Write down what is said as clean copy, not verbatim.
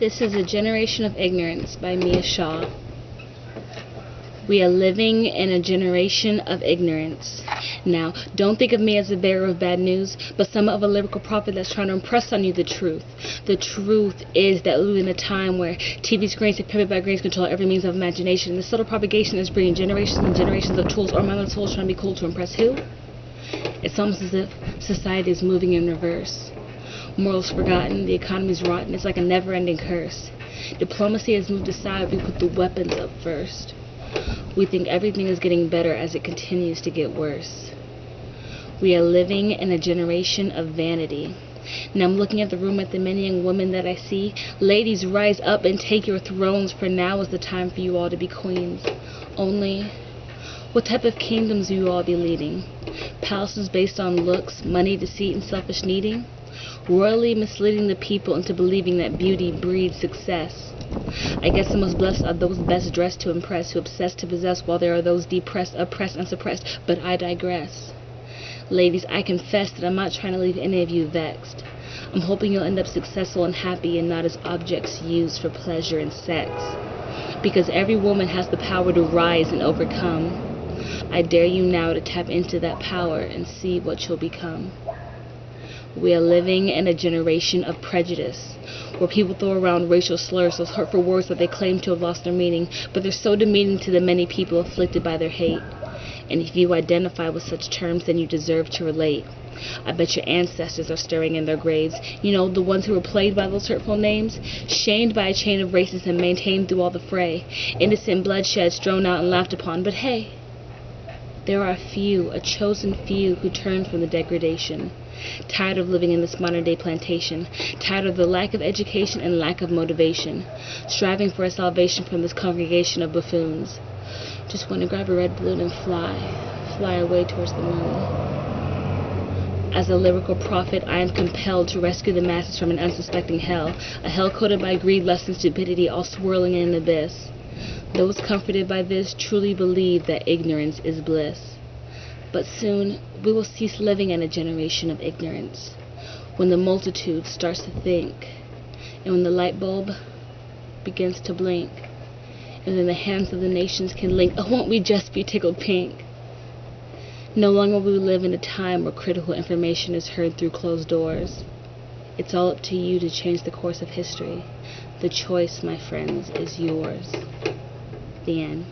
This is A Generation of Ignorance by Mia Shaw. We are living in a generation of ignorance. Now, don't think of me as the bearer of bad news, but somewhat of a lyrical prophet that's trying to impress on you the truth. The truth is that we live in a time where TV screens and pivot by grains control every means of imagination. The subtle propagation is bringing generations and generations of tools or mindless tools trying to be cool to impress who? It's almost as if society is moving in reverse. Morals forgotten, the economy's rotten, it's like a never-ending curse. Diplomacy has moved aside, we put the weapons up first. We think everything is getting better as it continues to get worse. We are living in a generation of vanity. Now I'm looking at the room at the many young women that I see. Ladies, rise up and take your thrones, for now is the time for you all to be queens. Only, what type of kingdoms will you all be leading? Palaces based on looks, money, deceit, and selfish needing? Royally misleading the people into believing that beauty breeds success. I guess the most blessed are those best dressed to impress, who obsess to possess, while there are those depressed, oppressed, and suppressed. But I digress. Ladies, I confess that I'm not trying to leave any of you vexed. I'm hoping you'll end up successful and happy and not as objects used for pleasure and sex. Because every woman has the power to rise and overcome. I dare you now to tap into that power and see what you'll become. We are living in a generation of prejudice, where people throw around racial slurs, those hurtful words that they claim to have lost their meaning, but they're so demeaning to the many people afflicted by their hate. And if you identify with such terms, then you deserve to relate. I bet your ancestors are stirring in their graves. You know, the ones who were plagued by those hurtful names, shamed by a chain of racism maintained through all the fray, innocent bloodshed strewn out and laughed upon. But hey, there are a few, a chosen few, who turn from the degradation. Tired of living in this modern-day plantation, tired of the lack of education and lack of motivation, striving for a salvation from this congregation of buffoons. Just want to grab a red balloon and fly away towards the moon. As a lyrical prophet, I am compelled to rescue the masses from an unsuspecting hell, a hell coated by greed, lust, and stupidity, all swirling in an abyss. Those comforted by this truly believe that ignorance is bliss. But soon, we will cease living in a generation of ignorance, when the multitude starts to think, and when the light bulb begins to blink, and then the hands of the nations can link. Oh, won't we just be tickled pink? No longer will we live in a time where critical information is heard through closed doors. It's all up to you to change the course of history. The choice, my friends, is yours. The end.